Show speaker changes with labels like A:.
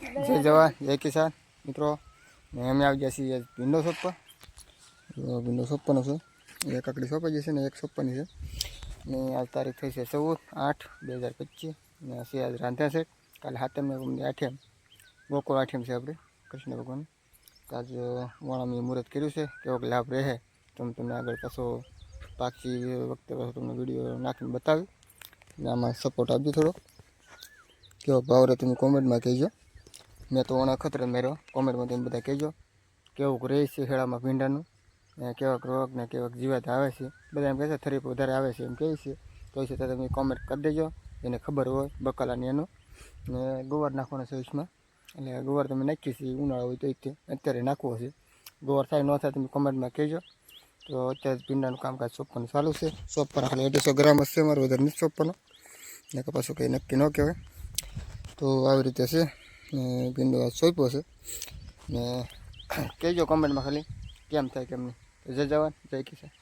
A: જય જવાન જય કિસાન મિત્રો, ને અમે આવી ગયા છીએ ભીંડો સોંપવા. ભીંડો સોંપવાનો છે, એક કાકડી સોંપાઈ જશે ને એક સોંપવાની છે. ને આજ તારીખ થઈ છે 14/8/2025 ને હશે આજ રાંધ્યા છે. કાલે 7 ગોકુળ આઠમ છે આપણે કૃષ્ણ ભગવાન. આજ વાણામી મુહૂર્ત કર્યું છે, કેવોક લાભ રહે તો તમને આગળ પાછો પાછી વખતે પાછો તમને વિડીયો નાખીને બતાવી. ને આમાં સપોર્ટ આપજો થોડો, કેવો ભાવ રહે તમે કોમેન્ટમાં કહેજો. મેં તો ઓણા ખતરે મેરો કોમેન્ટમાં તમે બધા કહેજો કેવું રહે છે ખેડામાં ભીંડાનું, ને કેવાક રોગ ને કેવાક જીવાત આવે છે. બધા એમ કહે છે થરીપ વધારે આવે છે એમ કહે છે, તો એ છતાં તમે કોમેન્ટ કરી દેજો એને ખબર હોય બકાલાની એનું. ને ગોવાર નાખવાનો છે વીસમાં, એટલે ગોવાર તમે નાખીએ છીએ ઉનાળો હોય તો અત્યારે નાખવો છે. ગોવાર થાય ન થાય તમે કોમેન્ટમાં કહેજો. તો અત્યારે ભીંડાનું કામકાજ સોંપવાનું ચાલુ છે. સોંપવાના ખાલી 150 ગ્રામ હશે, મારું વધારે નથી સોંપવાનો, ને પાછું કંઈ નક્કી ન કહેવાય. તો આવી રીતે છે ભીંડો સોંપ્યો છે. ને કહેજો કોમેન્ટમાં ખાલી કેમ થાય કેમ નહીં. જય જવાન જય કિસાન.